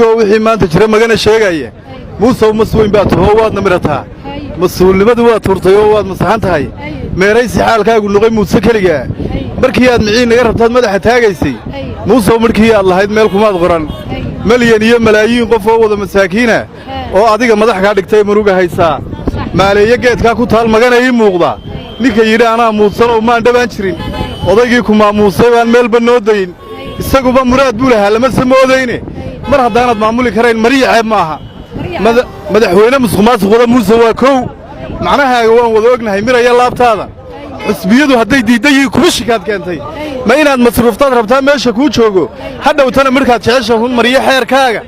wixii maanta jira magana sheegaya Muuse mas'uul baa turoo waad namirataa mas'uulnimadu waa turtay oo waad masaxan tahay meeraysi xaalkaagu noqay Muuse kaliya markii aad miciin naga rabtad madaxa taagaysay Muuse markii aad lahayd meel kumaad qoran malyan iyo malaayiin qof oo wada masaakiina oo adiga madax ka dhigtay muruga haysaa maaleeyo geedka ku taal magana ii muuqda ninka yiri ana Muuse oo maan dhawaan jirin odaygii ku maamuusay waan meel banoodayn isaguba muraad buu lahaa lama samoodayne mar haddaanad maamuli karayn mariya ceeb maaha madaxweyne musuqmaasuqa Muuse waa koow macnahaaga waan wada ognahay miraya laabtaada xisbiyadu hadday diiday kuma shikaad keentay ma inaad masruuftaad rabtaa meesha ku joogo hadhowtana markaad jecesha hun mariya xeerkaaga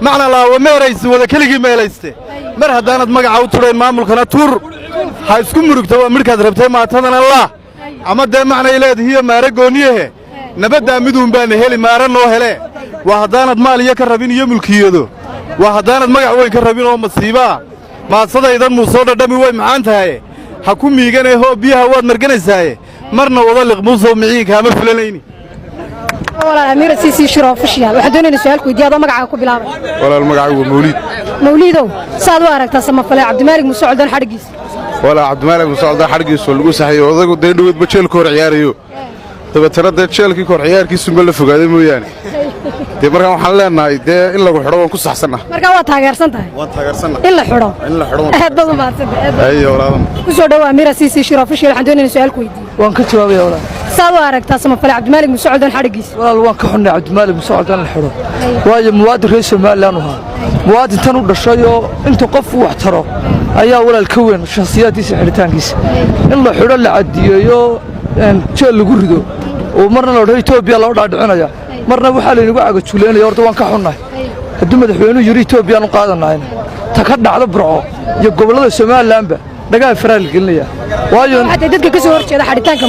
macna laawa meeraysi wada keligii meelayste mar haddaanad magaca u tureen maamulkana tur ha isku murugto waa markaad rabtay maatadan Allah ama de macna ileedihiyo maara gooniyahe nabadda miduun baan heli maara noo hele waa haddaanad maaliya ka rabin iyo mulkiyado waa haddaanad magac weyn ka rabin oo masiiba maasadaydan Muuse dhadhami way macaan tahay ha ku miiganay hoo biyaha waad marganaysaa marna wada liq Muuse miciinka ma filanayni walaal Amir Sisi Shiro Fashiya waxa doonayna su'aal ku weydiiyo magaca ku bilaabay walaal magacaagu Mawlido saad u aragtaa samafale Cabdimaalik Muuse Codon xarigiis walaal Cabdimaalik Muuse Codon xarigiis lagu saxayo odagu deedhood ba jeel koor ciyaarayo dabatarada jeelkii koor ciyaarkiisu ma la fogaaday mooyaane markaan waxaan leenahay in lagu xidho waan ku saxsanaa marka waa taageersan tahay in la xidho aad badan baad ayo walaal ku soo dhaw Amir Sisi Shiro Fashiya waxaan doonayna su'aal ku weydiiyo waan ka jawaabaya walaal saad u aragtaa samafale Cabdimaalik Muuse Codon xarigiis walaal waan ka xunay Cabdimaalik Muuse Codon la xidho waayo muwaadin reer Soomaaliland ah muwaadin tan u dhashay oo inta qof wax taro ayaa walaal ka weyn shakhsiyadiisa xiritaankiisa in la xidho la cadiyeeyo jeel lagu rido oo marna la dhahay Itoobiya loo dhaadhicinaya marna waxa la inagu caga juuleynaya horta waan ka xunnahay haddii madaxweynuhu yiri Itoobiya aan qaadanayn ta ka dhacdo Burco iyo gobolada Soomaaliland dhagaa faraal gelinaya waayo dadka ka soo horjeeda xiritaanka